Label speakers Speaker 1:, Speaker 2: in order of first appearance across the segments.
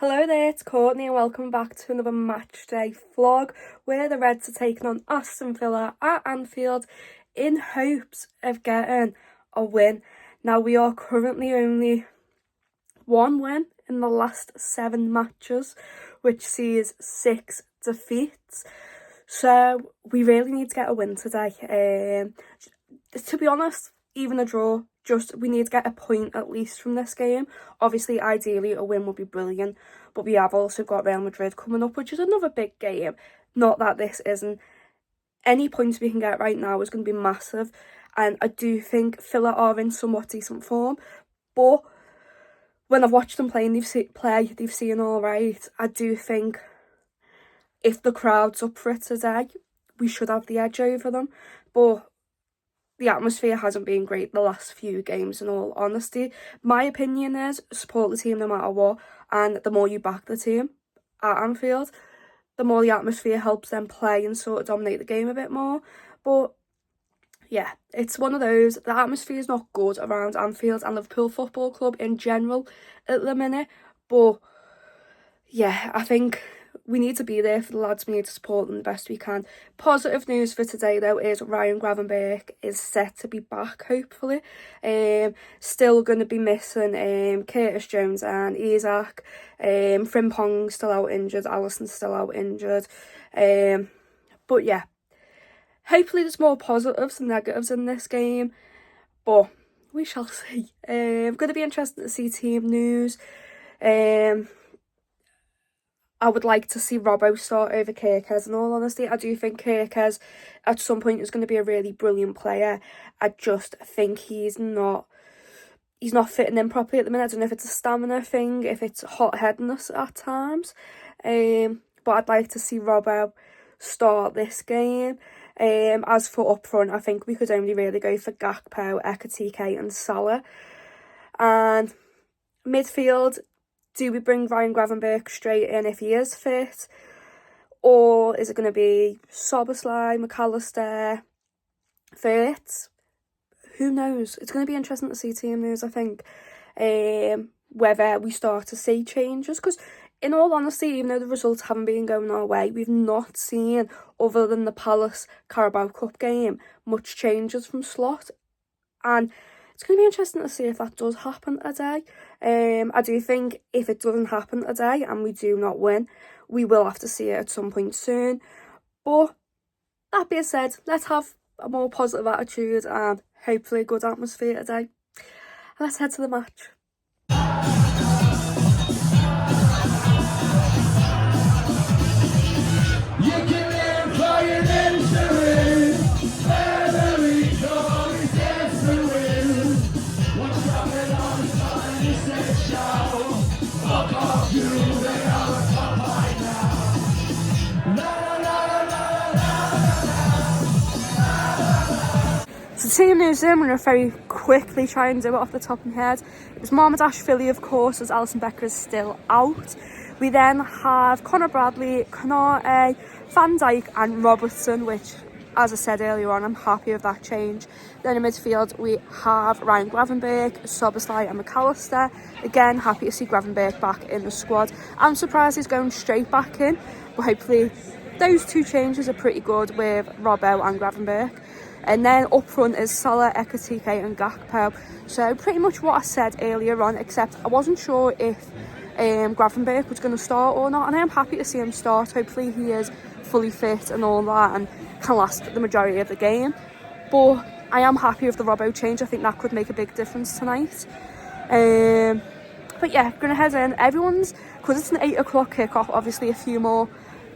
Speaker 1: Hello there, it's Courtney and welcome back to another Matchday vlog where the Reds are taking on Aston Villa at Anfield in hopes of getting a win. Now we are currently only one win in the last 7 matches, which sees 6 defeats. So we really need to get a win today. To be honest, even a draw, we need to get a point at least from this game. Obviously, ideally, a win would be brilliant. But we have also got Real Madrid coming up, which is another big game. Not that this isn't. Any points we can get right now is going to be massive. And I do think Villa are in somewhat decent form. But when I've watched them play, they've seen all right. I do think if the crowd's up for it today, we should have the edge over them. But the atmosphere hasn't been great the last few games, in all honesty. My opinion is support the team no matter what, and the more you back the team at Anfield, the more the atmosphere helps them play and sort of dominate the game a bit more. But yeah, it's one of those, the atmosphere is not good around Anfield and Liverpool Football Club in general at the minute. But yeah, I think we need to be there for the lads. We need to support them the best we can. Positive news for today, though, is Ryan Gravenberch is set to be back, hopefully. Still going to be missing Curtis Jones and Isaac. Frimpong's still out injured. Alisson's still out injured. But yeah, hopefully there's more positives than negatives in this game. But we shall see. Going to be interested to see team news. I would like to see Robbo start over Kirkez, in all honesty. I do think Kirkez at some point is going to be a really brilliant player. I just think he's not fitting in properly at the minute. I don't know if it's a stamina thing, if it's hot-headedness at times. But I'd like to see Robbo start this game. As for up front, I think we could only really go for Gakpo, Ekitike and SALAH. And midfield, do we bring Ryan Gravenberch straight in if he is fit? Or is it going to be Szoboszlai, McAllister, Wirtz? Who knows? It's going to be interesting to see team news, I think. Whether we start to see changes. Because in all honesty, even though the results haven't been going our way, we've not seen, other than the Palace Carabao Cup game, much changes from Slot. And it's going to be interesting to see if that does happen today. I do think if it doesn't happen today and we do not win, we will have to see it at some point soon. But that being said, let's have a more positive attitude and hopefully a good atmosphere today. Let's head to the match. So team news in, we're going to very quickly try and do it off the top of my head. It was Marmadashvili, of course, as Alisson Becker is still out. We then have Conor Bradley, Konate, Van Dijk and Robertson, which, as I said earlier on, I'm happy with that change. Then in midfield, we have Ryan Gravenberch, Szoboszlai and McAllister. Again, happy to see Gravenberch back in the squad. I'm surprised he's going straight back in, but hopefully those two changes are pretty good with Robbo and Gravenberch. And then up front is SALAH, Ekitike and Gakpo. So pretty much what I said earlier on, except I wasn't sure if Gravenberch was going to start or not. And I am happy to see him start. Hopefully he is fully fit and all that and can last the majority of the game. But I am happy with the Robbo change. I think that could make a big difference tonight. But yeah, going to head in. Everyone's, because it's an 8 o'clock kickoff, obviously a few more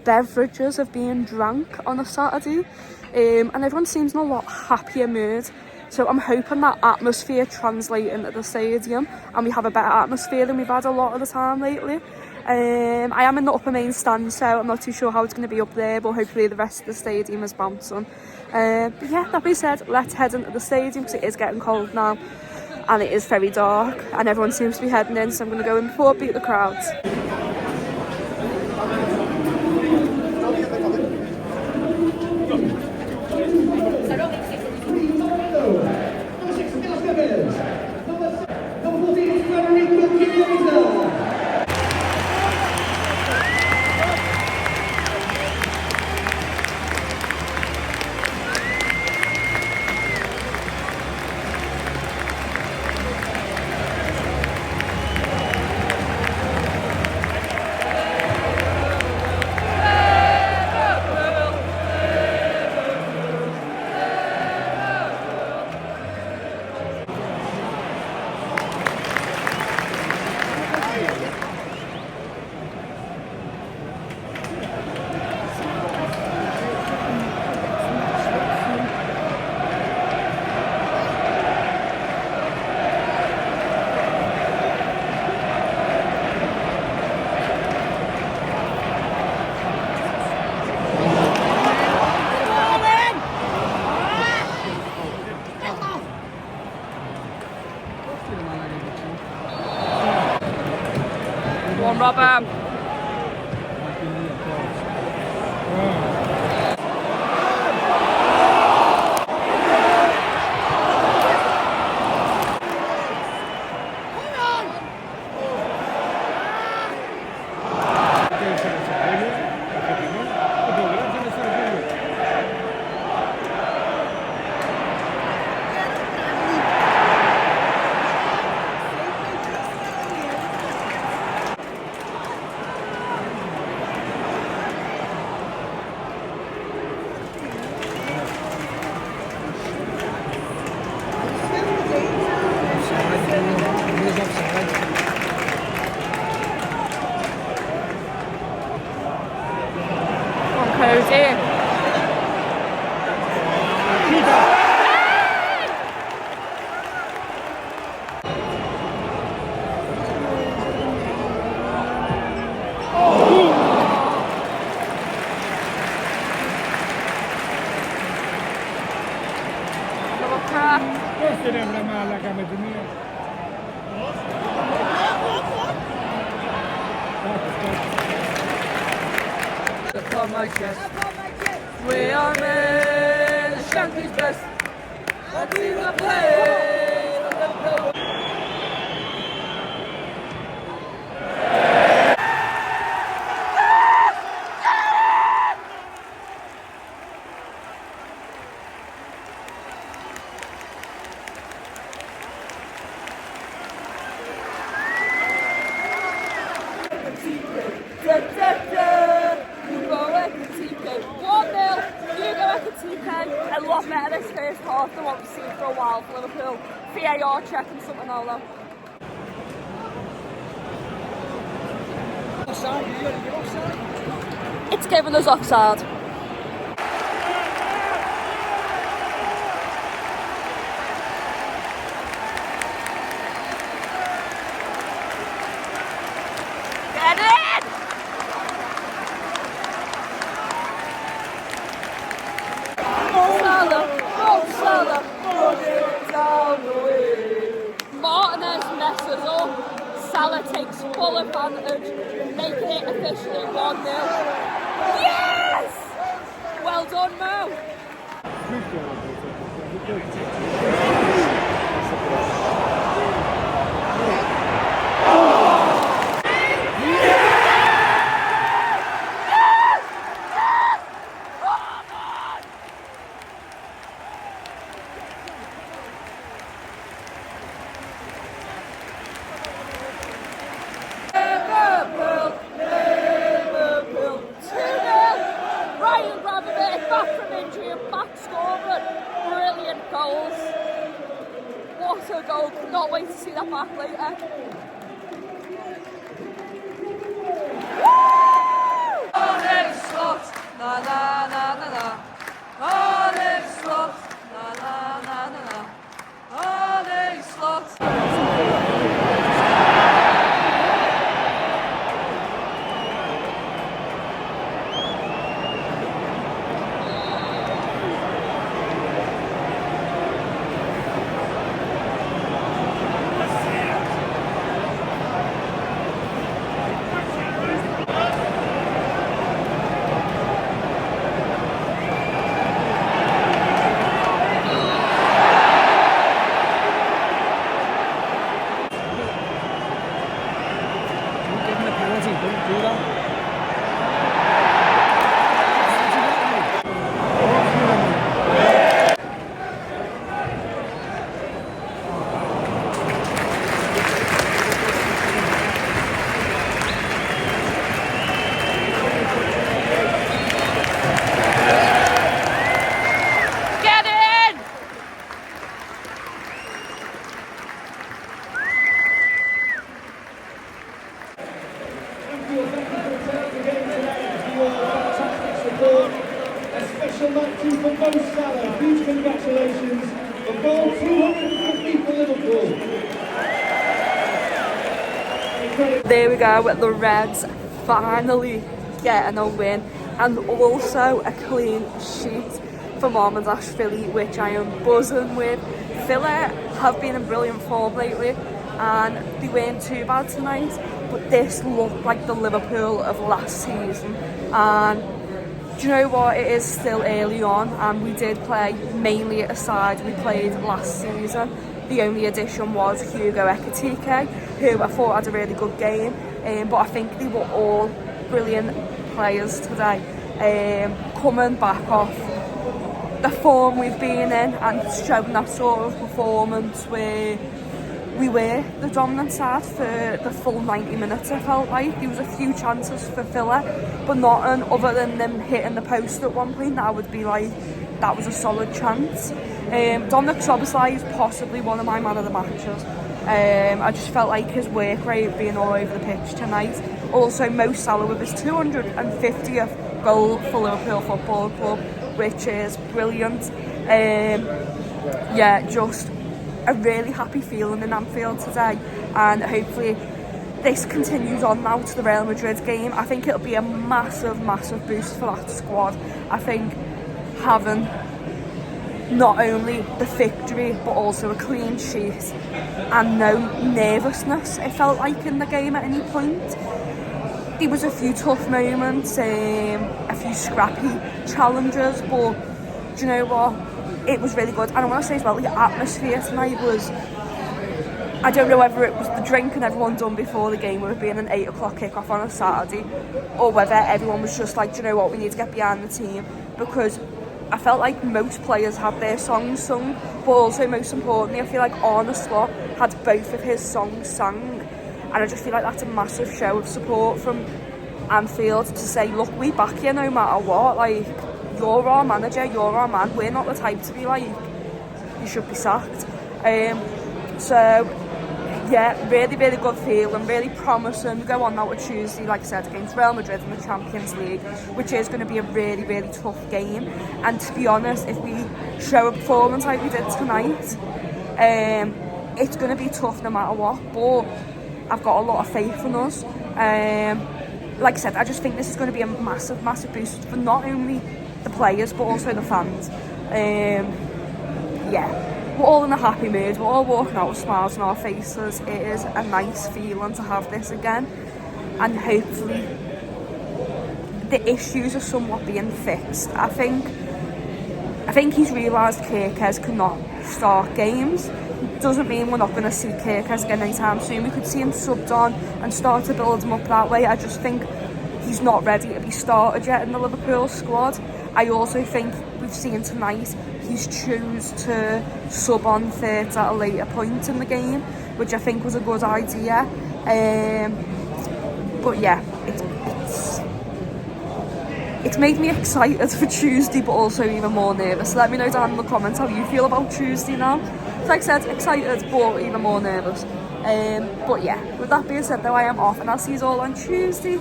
Speaker 1: beverages have been drank on a Saturday. And everyone seems in a lot happier mood. So I'm hoping that atmosphere translates into the stadium and we have a better atmosphere than we've had a lot of the time lately. I am in the upper main stand, so I'm not too sure how it's going to be up there, but hopefully the rest of the stadium is bouncing. But yeah, that being said, let's head into the stadium because it is getting cold now and it is very dark and everyone seems to be heading in, so I'm going to go in before I beat the crowds.
Speaker 2: Sam. Cozy.
Speaker 3: Questa è una mala camera mia.
Speaker 2: Upon my chest, we are men, the Shankly's best. Let's see the play. A lot better this first half than what we've seen for a while for Liverpool. VAR checking something now though. It's giving us offside. Get in! Salah, running down the wing. Martinez messes up. Salah takes full advantage, making it officially 1-0. Yes! Well done, Mo. Brilliant goals. What a goal. Cannot wait to see that back later. Woo! Olive slot. Na na na na na. Olive slot. Na na na na na. Olive slot.
Speaker 4: A special night too for Mo Salah. Huge congratulations. A goal 250 for Liverpool.
Speaker 1: There we go, the Reds finally getting a win and also a clean sheet for Philly, which I am buzzing with. Villa have been in brilliant form lately and they weren't too bad tonight, but this looked like the Liverpool of last season. And do you know what, it is still early on, and we did play mainly at a side we played last season. The only addition was Hugo Ekitike, who I thought had a really good game, but I think they were all brilliant players today. Coming back off the form we've been in and showing that sort of performance where we were the dominant side for the full 90 minutes, I felt like. There was a few chances for Villa, but nothing other than them hitting the post at one point that I would be like, that was a solid chance. Dominic Szoboszlai is possibly one of my man of the matches. I just felt like his work rate being all over the pitch tonight. Also, Mo Salah with his 250th goal for Liverpool Football Club, which is brilliant. Yeah, just a really happy feeling in Anfield today, and hopefully this continues on now to the Real Madrid game. I think it'll be a massive boost for that squad. I think having not only the victory but also a clean sheet and no nervousness, it felt like, in the game at any point. There was a few tough moments, a few scrappy challenges, but do you know what? It was really good. And I want to say as well, the atmosphere tonight was, I don't know whether it was the drinking everyone done before the game with it being an 8 o'clock kickoff on a Saturday, or whether everyone was just like, do you know what, we need to get behind the team, because I felt like most players had their songs sung, but also most importantly, I feel like Arne Slot had both of his songs sung, and I just feel like that's a massive show of support from Anfield to say, look, we back you no matter what, like, you're our manager, you're our man, we're not the type to be like, you should be sacked. So yeah, really good feeling, really promising. We go on now to Tuesday, like I said, against Real Madrid in the Champions League, which is going to be a really tough game. And to be honest, if we show a performance like we did tonight, it's going to be tough no matter what, but I've got a lot of faith in us. Like I said, I just think this is going to be a massive boost for not only the players but also the fans. Yeah, we're all in a happy mood, we're all walking out with smiles on our faces. It is a nice feeling to have this again, and hopefully the issues are somewhat being fixed. I think he's realised Kirkes cannot start games. Doesn't mean we're not going to see Kirkes again anytime soon. We could see him subbed on and start to build him up that way. I just think he's not ready to be started yet in the Liverpool squad. I also think we've seen tonight he's choose to sub on Third at a later point in the game, which I think was a good idea. But yeah, it's made me excited for Tuesday, but also even more nervous. Let me know down in the comments how you feel about Tuesday now. Like I said, excited, but even more nervous. But yeah, with that being said though, I am off, and I'll see you all on Tuesday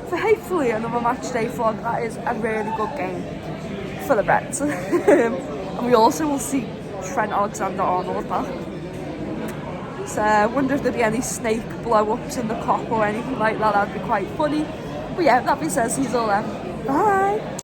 Speaker 1: for hopefully another Matchday vlog. That is a really good game for the Reds. And we also will see Trent Alexander-Arnold back. So I wonder if there'll be any snake blow-ups in the cop or anything like that. That'd be quite funny. But yeah, that being said, see you all then. Bye!